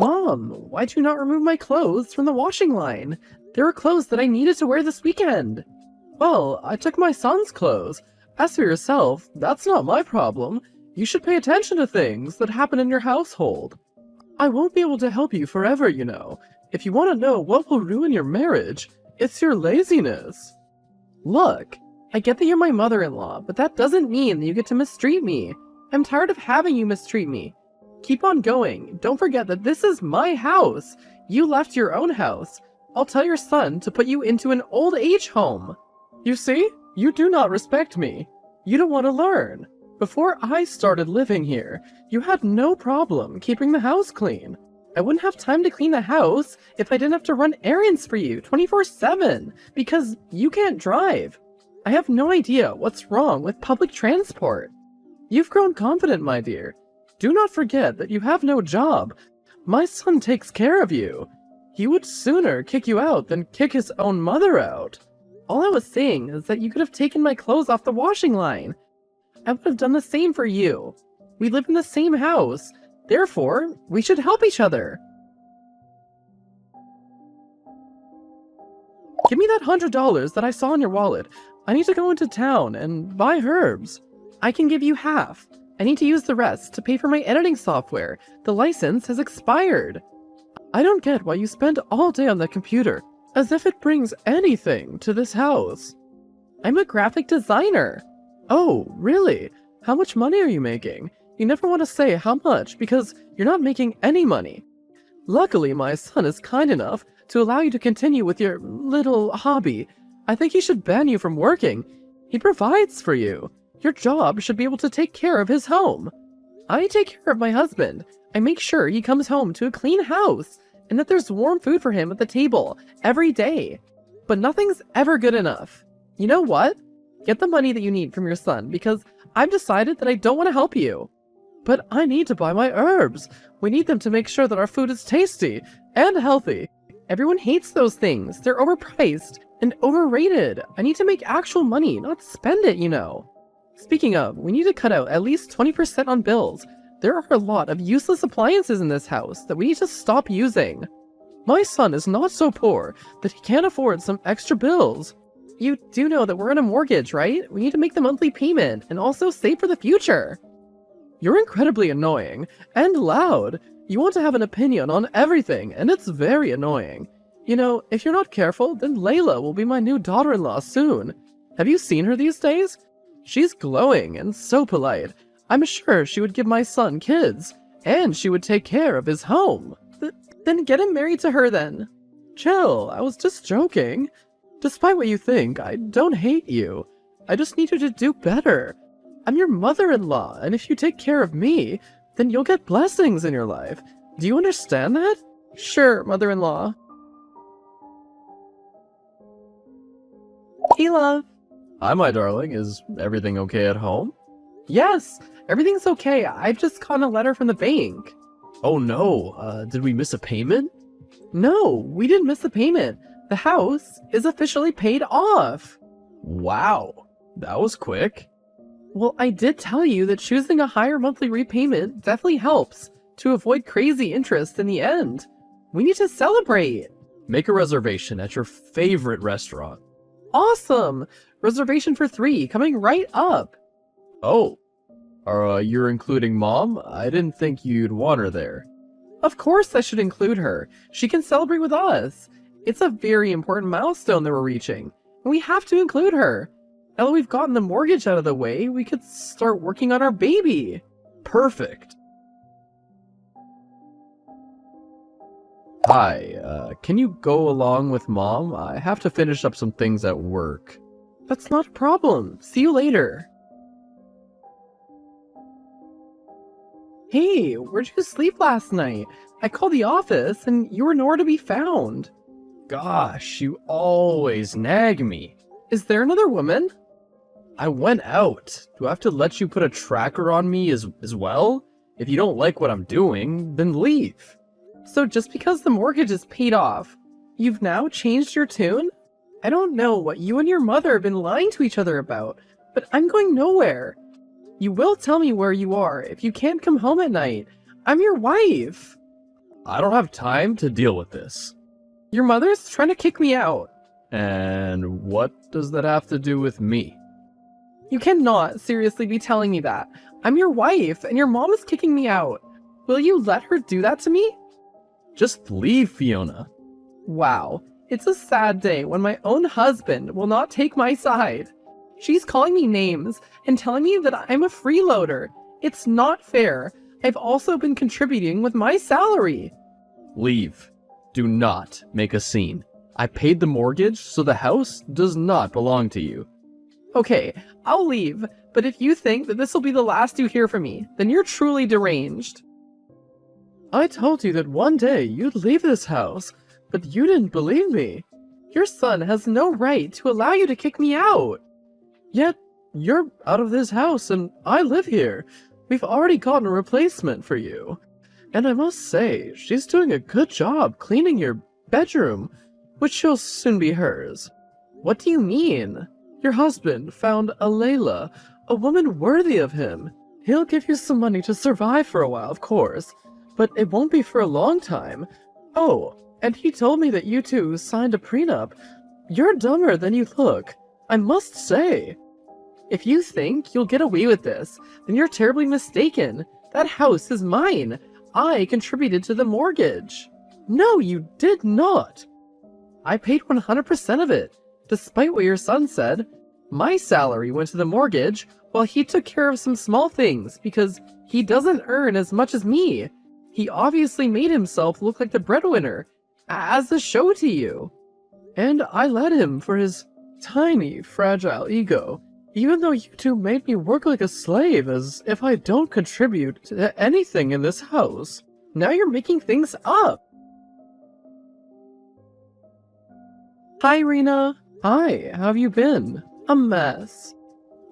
Mom, why'd you not remove my clothes from the washing line? There were clothes that I needed to wear this weekend. Well, I took my son's clothes. As for yourself, that's not my problem. You should pay attention to things that happen in your household. I won't be able to help you forever, you know. If you want to know what will ruin your marriage, it's your laziness. Look, I get that you're my mother-in-law, but that doesn't mean that you get to mistreat me. I'm tired of having you mistreat me. Keep on going. Don't forget that this is my house. You left your own house. I'll tell your son to put you into an old age home. You see? You do not respect me. You don't want to learn. Before I started living here, you had no problem keeping the house clean. I wouldn't have time to clean the house if I didn't have to run errands for you 24/7 because you can't drive. I have no idea what's wrong with public transport. You've grown confident, my dear. Do not forget that you have no job. My son takes care of you. He would sooner kick you out than kick his own mother out. All I was saying is that you could have taken my clothes off the washing line. I would have done the same for you. We live in the same house. Therefore, we should help each other. Give me that $100 that I saw in your wallet. I need to go into town and buy herbs. I can give you half. I need to use the rest to pay for my editing software. The license has expired. I don't get why you spend all day on the computer, as if it brings anything to this house. I'm a graphic designer. Oh, really? How much money are you making? You never want to say how much because you're not making any money. Luckily, my son is kind enough to allow you to continue with your little hobby. I think he should ban you from working. He provides for you. Your job should be able to take care of his home. I take care of my husband. I make sure he comes home to a clean house and that there's warm food for him at the table every day. But nothing's ever good enough. You know what? Get the money that you need from your son because I've decided that I don't want to help you. But I need to buy my herbs. We need them to make sure that our food is tasty and healthy. Everyone hates those things. They're overpriced and overrated. I need to make actual money, not spend it, you know. Speaking of, we need to cut out at least 20% on bills. There are a lot of useless appliances in this house that we need to stop using. My son is not so poor that he can't afford some extra bills. You do know that we're on a mortgage, right? We need to make the monthly payment and also save for the future. You're incredibly annoying and loud. You want to have an opinion on everything, and it's very annoying. You know, if you're not careful, then Layla will be my new daughter-in-law soon. Have you seen her these days? She's glowing and so polite. I'm sure she would give my son kids, and she would take care of his home. Then get him married to her then. Chill, I was just joking. Despite what you think, I don't hate you. I just need you to do better. I'm your mother-in-law, and if you take care of me, then you'll get blessings in your life. Do you understand that? Sure, mother-in-law. Hey, love. Hi, my darling. Is everything okay at home? Yes, everything's okay. I've just gotten a letter from the bank. Oh no, did we miss a payment? No, we didn't miss the payment. The house is officially paid off. Wow, that was quick. Well, I did tell you that choosing a higher monthly repayment definitely helps to avoid crazy interest in the end. We need to celebrate. Make a reservation at your favorite restaurant. Awesome! Reservation for 3 coming right up. Oh, you're including Mom? I didn't think you'd want her there. Of course I should include her. She can celebrate with us. It's a very important milestone that we're reaching, and we have to include her. Now that we've gotten the mortgage out of the way, we could start working on our baby. Perfect. Hi, can you go along with Mom? I have to finish up some things at work. That's not a problem. See you later. Hey, where'd you sleep last night? I called the office and you were nowhere to be found. Gosh, you always nag me. Is there another woman? I went out. Do I have to let you put a tracker on me as well? If you don't like what I'm doing, then leave. So just because the mortgage is paid off, you've now changed your tune? I don't know what you and your mother have been lying to each other about, but I'm going nowhere. You will tell me where you are if you can't come home at night. I'm your wife. I don't have time to deal with this. Your mother's trying to kick me out. And what does that have to do with me? You cannot seriously be telling me that. I'm your wife, and your mom is kicking me out. Will you let her do that to me? Just leave, Fiona. Wow, it's a sad day when my own husband will not take my side. She's calling me names and telling me that I'm a freeloader. It's not fair. I've also been contributing with my salary. Leave. Do not make a scene. I paid the mortgage, so the house does not belong to you. Okay, I'll leave, but if you think that this will be the last you hear from me, then you're truly deranged. I told you that one day you'd leave this house, but you didn't believe me. Your son has no right to allow you to kick me out. Yet, you're out of this house and I live here. We've already gotten a replacement for you. And I must say, she's doing a good job cleaning your bedroom, which will soon be hers. What do you mean? Your husband found a Layla, a woman worthy of him. He'll give you some money to survive for a while, of course, but it won't be for a long time. Oh, and he told me that you two signed a prenup. You're dumber than you look, I must say. If you think you'll get away with this, then you're terribly mistaken. That house is mine. I contributed to the mortgage. No, you did not. I paid 100% of it. Despite what your son said, my salary went to the mortgage while he took care of some small things because he doesn't earn as much as me. He obviously made himself look like the breadwinner as a show to you. And I let him for his tiny, fragile ego, even though you two made me work like a slave as if I don't contribute to anything in this house. Now you're making things up. Hi, Rena. Hi, how have you been? A mess.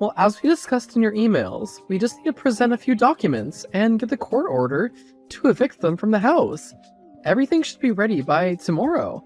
Well, as we discussed in your emails, we just need to present a few documents and get the court order to evict them from the house. Everything should be ready by tomorrow.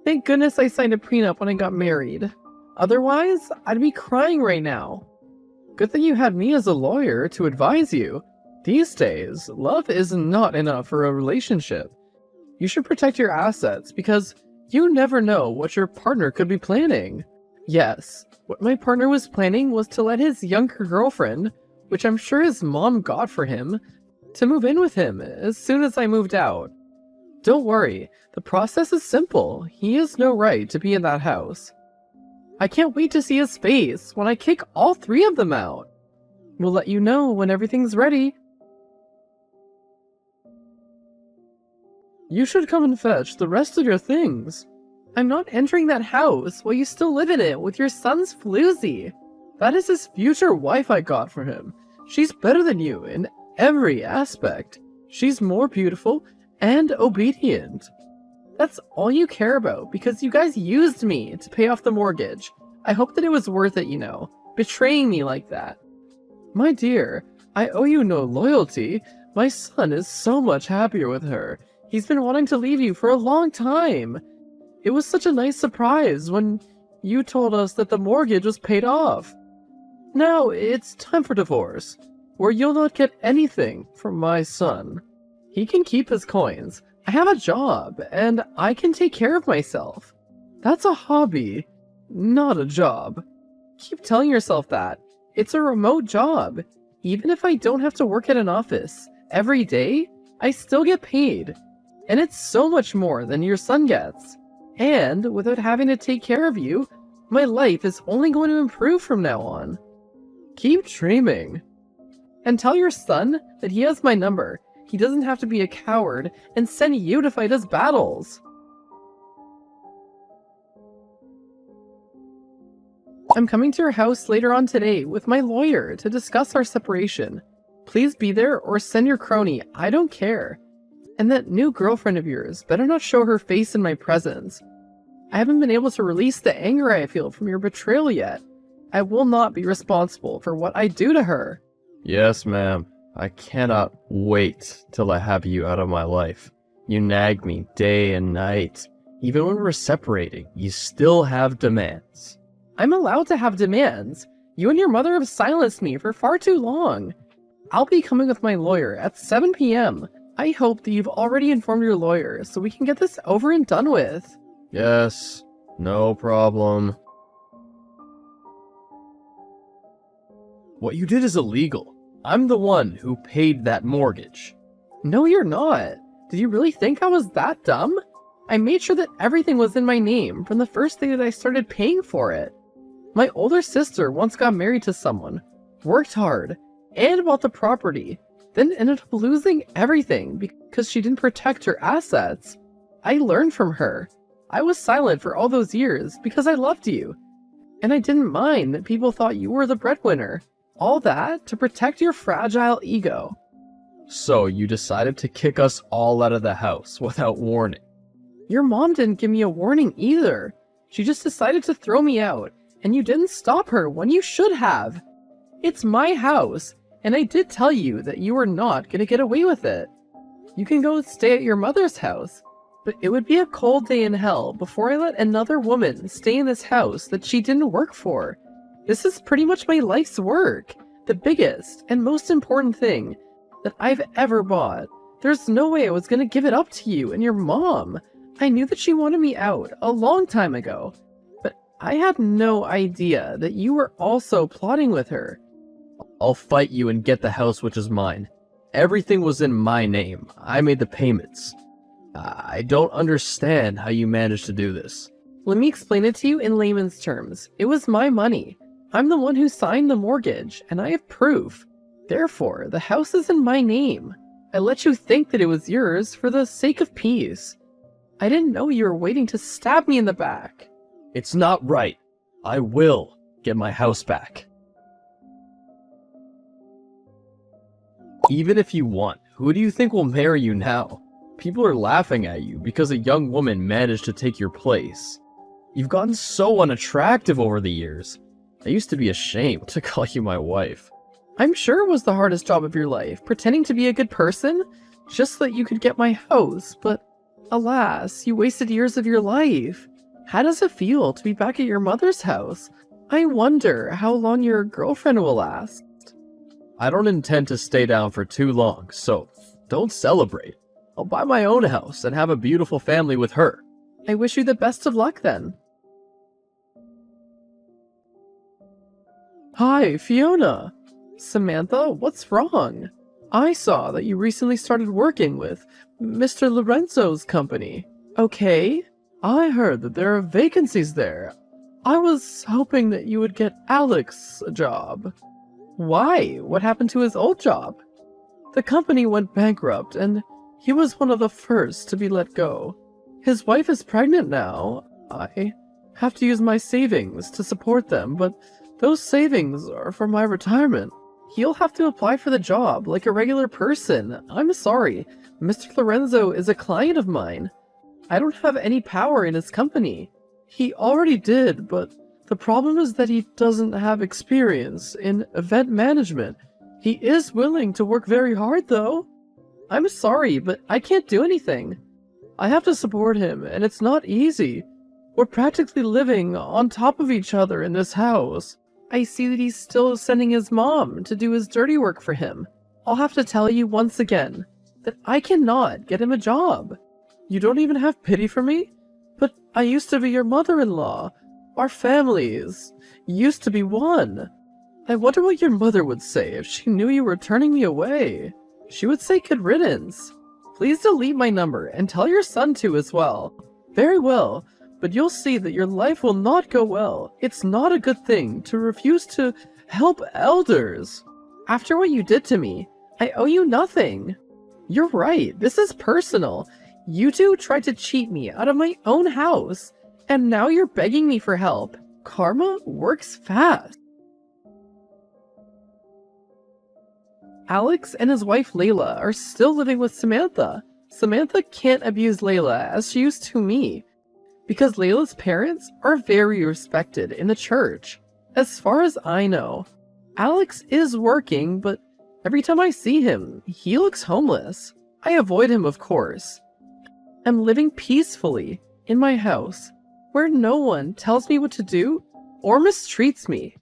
Thank goodness I signed a prenup when I got married. Otherwise, I'd be crying right now. Good thing you had me as a lawyer to advise you. These days, love is not enough for a relationship. You should protect your assets because you never know what your partner could be planning. Yes, what my partner was planning was to let his younger girlfriend, which I'm sure his mom got for him, to move in with him as soon as I moved out. Don't worry, the process is simple. He has no right to be in that house. I can't wait to see his face when I kick all three of them out. We'll let you know when everything's ready. You should come and fetch the rest of your things. I'm not entering that house while you still live in it with your son's floozy. That is his future wife I got for him. She's better than you in every aspect. She's more beautiful and obedient. That's all you care about because you guys used me to pay off the mortgage. I hope that it was worth it, betraying me like that. My dear, I owe you no loyalty. My son is so much happier with her. He's been wanting to leave you for a long time. It was such a nice surprise when you told us that the mortgage was paid off. Now it's time for divorce, where you'll not get anything from my son. He can keep his coins. I have a job, and I can take care of myself. That's a hobby, not a job. Keep telling yourself that. It's a remote job. Even if I don't have to work at an office every day, I still get paid. And it's so much more than your son gets. And without having to take care of you, my life is only going to improve from now on. Keep dreaming. And tell your son that he has my number. He doesn't have to be a coward and send you to fight his battles. I'm coming to your house later on today with my lawyer to discuss our separation. Please be there or send your crony, I don't care. And that new girlfriend of yours better not show her face in my presence. I haven't been able to release the anger I feel from your betrayal yet. I will not be responsible for what I do to her. Yes, ma'am. I cannot wait till I have you out of my life. You nag me day and night. Even when we're separating, you still have demands. I'm allowed to have demands. You and your mother have silenced me for far too long. I'll be coming with my lawyer at 7 p.m. I hope that you've already informed your lawyer so we can get this over and done with. Yes, no problem. What you did is illegal. I'm the one who paid that mortgage. No, you're not. Did you really think I was that dumb? I made sure that everything was in my name from the first day that I started paying for it. My older sister once got married to someone, worked hard, and bought the property, then ended up losing everything because she didn't protect her assets. I learned from her. I was silent for all those years because I loved you. And I didn't mind that people thought you were the breadwinner. All that to protect your fragile ego. So you decided to kick us all out of the house without warning. Your mom didn't give me a warning either. She just decided to throw me out, and you didn't stop her when you should have. It's my house, and I did tell you that you were not going to get away with it. You can go stay at your mother's house, but it would be a cold day in hell before I let another woman stay in this house that she didn't work for. This is pretty much my life's work, the biggest and most important thing that I've ever bought. There's no way I was going to give it up to you and your mom. I knew that she wanted me out a long time ago, but I had no idea that you were also plotting with her. I'll fight you and get the house, which is mine. Everything was in my name. I made the payments. I don't understand how you managed to do this. Let me explain it to you in layman's terms. It was my money. I'm the one who signed the mortgage, and I have proof. Therefore, the house is in my name. I let you think that it was yours for the sake of peace. I didn't know you were waiting to stab me in the back. It's not right. I will get my house back. Even if you want, who do you think will marry you now? People are laughing at you because a young woman managed to take your place. You've gotten so unattractive over the years. I used to be ashamed to call you my wife. I'm sure it was the hardest job of your life, pretending to be a good person, just so that you could get my house, but alas, you wasted years of your life. How does it feel to be back at your mother's house? I wonder how long your girlfriend will last. I don't intend to stay down for too long, so don't celebrate. I'll buy my own house and have a beautiful family with her. I wish you the best of luck then. Hi, Fiona. Samantha, what's wrong? I saw that you recently started working with Mr. Lorenzo's company. Okay, I heard that there are vacancies there. I was hoping that you would get Alex a job. Why? What happened to his old job? The company went bankrupt and he was one of the first to be let go. His wife is pregnant now. I have to use my savings to support them, but those savings are for my retirement. He'll have to apply for the job like a regular person. I'm sorry. Mr. Lorenzo is a client of mine. I don't have any power in his company. He already did, but the problem is that he doesn't have experience in event management. He is willing to work very hard, though. I'm sorry, but I can't do anything. I have to support him, and it's not easy. We're practically living on top of each other in this house. I see that he's still sending his mom to do his dirty work for him. I'll have to tell you once again that I cannot get him a job. You don't even have pity for me? But I used to be your mother-in-law. Our families used to be one. I wonder what your mother would say if she knew you were turning me away. She would say good riddance. Please delete my number and tell your son to as well. Very well. But you'll see that your life will not go well. It's not a good thing to refuse to help elders. After what you did to me, I owe you nothing. You're right, this is personal. You two tried to cheat me out of my own house, and now you're begging me for help. Karma works fast. Alex and his wife Layla are still living with Samantha. Samantha can't abuse Layla as she used to me, because Layla's parents are very respected in the church. As far as I know, Alex is working, but every time I see him, he looks homeless. I avoid him, of course. I'm living peacefully in my house, where no one tells me what to do or mistreats me.